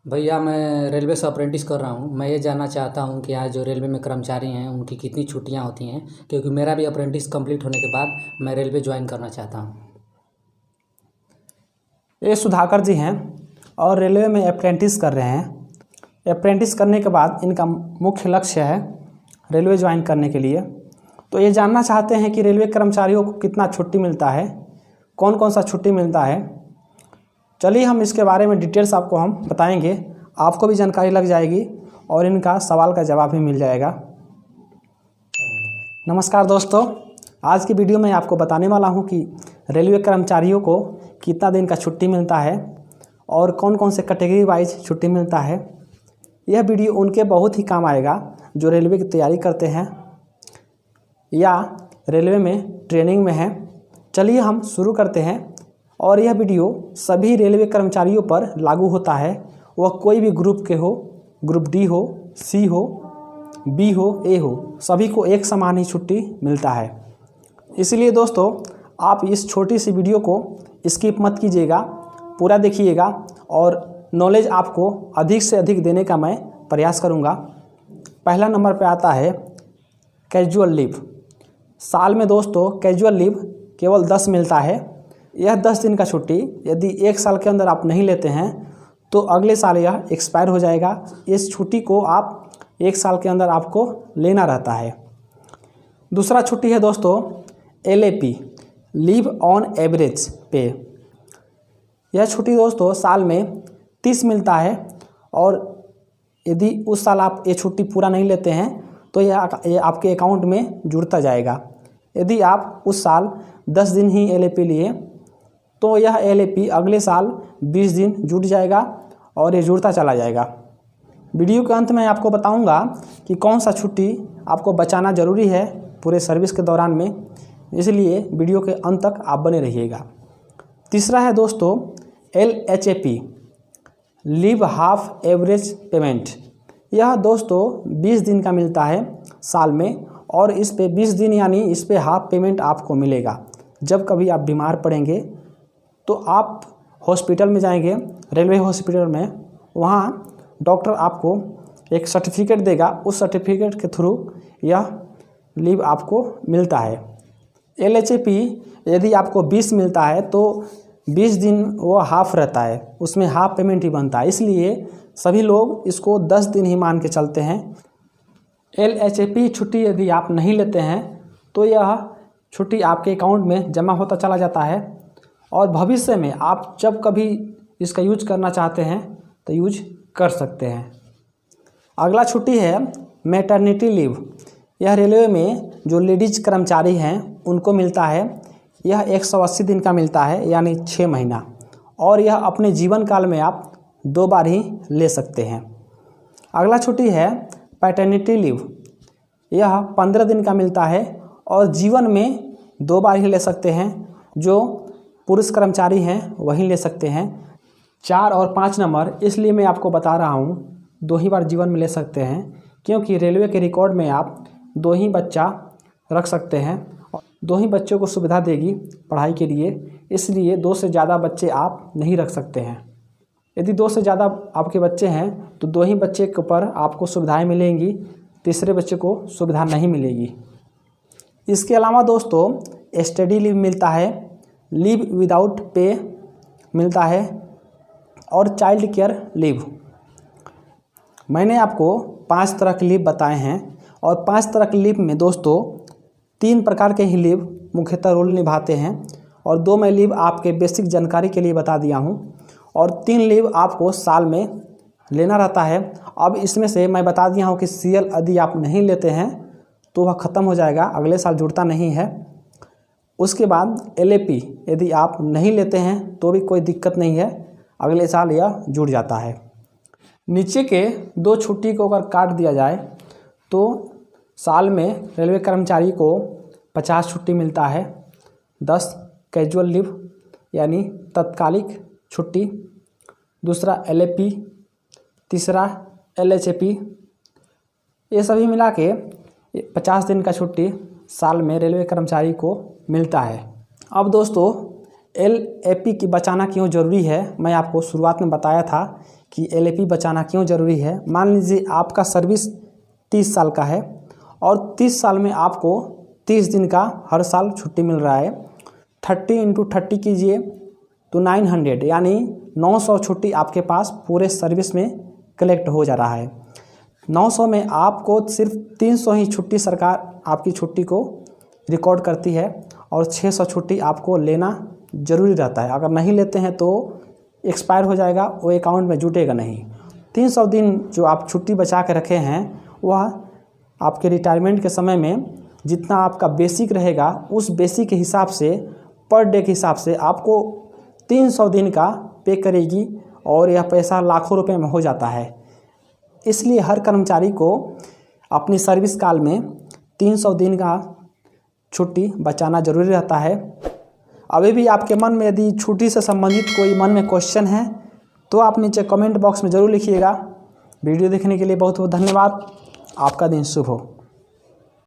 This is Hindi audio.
भैया मैं रेलवे से अप्रेंटिस कर रहा हूँ। मैं ये जानना चाहता हूँ कि आज जो रेलवे में कर्मचारी हैं उनकी कितनी छुट्टियाँ होती हैं, क्योंकि मेरा भी अप्रेंटिस कंप्लीट होने के बाद मैं रेलवे ज्वाइन करना चाहता हूँ। ये सुधाकर जी हैं और रेलवे में अप्रेंटिस कर रहे हैं। अप्रेंटिस करने के बाद इनका मुख्य लक्ष्य है रेलवे ज्वाइन करने के लिए। तो ये जानना चाहते हैं कि रेलवे कर्मचारियों को कितना छुट्टी मिलता है, कौन कौन सा छुट्टी मिलता है। चलिए हम इसके बारे में डिटेल्स आपको हम बताएंगे, आपको भी जानकारी लग जाएगी और इनका सवाल का जवाब भी मिल जाएगा। नमस्कार दोस्तों, आज की वीडियो में आपको बताने वाला हूं कि रेलवे कर्मचारियों को कितना दिन का छुट्टी मिलता है और कौन कौन से कैटेगरी वाइज छुट्टी मिलता है। यह वीडियो उनके बहुत ही काम आएगा जो रेलवे की तैयारी करते हैं या रेलवे में ट्रेनिंग में हैं। चलिए हम शुरू करते हैं। और यह वीडियो सभी रेलवे कर्मचारियों पर लागू होता है, वह कोई भी ग्रुप के हो, ग्रुप डी हो, सी हो, बी हो, ए हो, सभी को एक समान ही छुट्टी मिलता है। इसलिए दोस्तों आप इस छोटी सी वीडियो को स्किप मत कीजिएगा, पूरा देखिएगा और नॉलेज आपको अधिक से अधिक देने का मैं प्रयास करूँगा। पहला नंबर पे आता है कैजुअल लीव। साल में दोस्तों कैजुअल लीव केवल 10 मिलता है। यह 10 दिन का छुट्टी यदि 1 साल के अंदर आप नहीं लेते हैं तो अगले साल यह एक्सपायर हो जाएगा। इस छुट्टी को आप 1 साल के अंदर आपको लेना रहता है। दूसरा छुट्टी है दोस्तों LAP, लीव ऑन एवरेज पे। यह छुट्टी दोस्तों साल में 30 मिलता है और यदि उस साल आप ये छुट्टी पूरा नहीं लेते हैं तो यह आपके अकाउंट में जुड़ता जाएगा। यदि आप उस साल 10 दिन ही LAP लिए तो यह LAP अगले साल 20 दिन जुड़ जाएगा और ये जुड़ता चला जाएगा। वीडियो के अंत में आपको बताऊंगा कि कौन सा छुट्टी आपको बचाना ज़रूरी है पूरे सर्विस के दौरान में, इसलिए वीडियो के अंत तक आप बने रहिएगा। तीसरा है दोस्तों LHAP, leave half average payment. यह दोस्तों 20 दिन का मिलता है साल में और इस पे 20 दिन यानी इस पे हाफ पेमेंट आपको मिलेगा। जब कभी आप बीमार पड़ेंगे तो आप हॉस्पिटल में जाएंगे, रेलवे हॉस्पिटल में, वहाँ डॉक्टर आपको एक सर्टिफिकेट देगा, उस सर्टिफिकेट के थ्रू यह लीव आपको मिलता है। LHAP यदि आपको 20 मिलता है तो 20 दिन वो हाफ रहता है, उसमें हाफ पेमेंट ही बनता है, इसलिए सभी लोग इसको 10 दिन ही मान के चलते हैं। LHAP छुट्टी यदि आप नहीं लेते हैं तो यह छुट्टी आपके अकाउंट में जमा होता चला जाता है और भविष्य में आप जब कभी इसका यूज करना चाहते हैं तो यूज कर सकते हैं। अगला छुट्टी है मैटरनिटी लीव। यह रेलवे में जो लेडीज कर्मचारी हैं उनको मिलता है। यह 180 दिन का मिलता है यानी 6 महीना, और यह अपने जीवन काल में आप 2 बार ही ले सकते हैं। अगला छुट्टी है पैटर्निटी लीव। यह 15 दिन का मिलता है और जीवन में 2 बार ही ले सकते हैं। जो पुरुष कर्मचारी हैं वही ले सकते हैं। 4 और 5 नंबर इसलिए मैं आपको बता रहा हूँ, 2 ही बार जीवन में ले सकते हैं, क्योंकि रेलवे के रिकॉर्ड में आप 2 ही बच्चा रख सकते हैं और 2 ही बच्चों को सुविधा देगी पढ़ाई के लिए, इसलिए 2 से ज़्यादा बच्चे आप नहीं रख सकते हैं। यदि 2 से ज़्यादा आपके बच्चे हैं तो 2 ही बच्चे के ऊपर आपको सुविधाएं मिलेंगी, तीसरे बच्चे को सुविधा नहीं मिलेगी। इसके अलावा दोस्तों स्टडी लीव मिलता है, लीव विदाउट पे मिलता है और चाइल्ड केयर लीव। मैंने आपको 5 तरह के लीव बताए हैं और 5 तरह के लीव में दोस्तों 3 प्रकार के ही लीव मुख्यतः रोल निभाते हैं और 2 मैं लीव आपके बेसिक जानकारी के लिए बता दिया हूं और 3 लीव आपको साल में लेना रहता है। अब इसमें से मैं बता दिया हूं कि CL यदि आप नहीं लेते हैं तो वह ख़त्म हो जाएगा, अगले साल जुड़ता नहीं है। उसके बाद LAP यदि आप नहीं लेते हैं तो भी कोई दिक्कत नहीं है, अगले साल यह जुड़ जाता है। नीचे के 2 छुट्टी को अगर काट दिया जाए तो साल में रेलवे कर्मचारी को 50 छुट्टी मिलता है। 10 कैजुअल लीव यानी तत्कालिक छुट्टी, दूसरा LAP, तीसरा LHAP, ये सभी मिला के 50 दिन का छुट्टी साल में रेलवे कर्मचारी को मिलता है। अब दोस्तों LAP की बचाना क्यों ज़रूरी है, मैं आपको शुरुआत में बताया था कि LAP बचाना क्यों ज़रूरी है। मान लीजिए आपका सर्विस 30 साल का है और 30 साल में आपको 30 दिन का हर साल छुट्टी मिल रहा है। 30 × 30 कीजिए तो 900, यानी 900 छुट्टी आपके पास पूरे सर्विस में कलेक्ट हो जा रहा है। 900 में आपको सिर्फ 300 ही छुट्टी सरकार आपकी छुट्टी को रिकॉर्ड करती है और 600 छुट्टी आपको लेना ज़रूरी रहता है। अगर नहीं लेते हैं तो एक्सपायर हो जाएगा, वो अकाउंट में जुटेगा नहीं। 300 दिन जो आप छुट्टी बचा के रखे हैं वह आपके रिटायरमेंट के समय में जितना आपका बेसिक रहेगा उस बेसिक के हिसाब से पर डे के हिसाब से आपको 300 दिन का पे करेगी और यह पैसा लाखों रुपए में हो जाता है। इसलिए हर कर्मचारी को अपनी सर्विस काल में 300 दिन का छुट्टी बचाना ज़रूरी रहता है। अभी भी आपके मन में यदि छुट्टी से संबंधित कोई मन में क्वेश्चन है तो आप नीचे कमेंट बॉक्स में ज़रूर लिखिएगा। वीडियो देखने के लिए बहुत बहुत धन्यवाद। आपका दिन शुभ हो।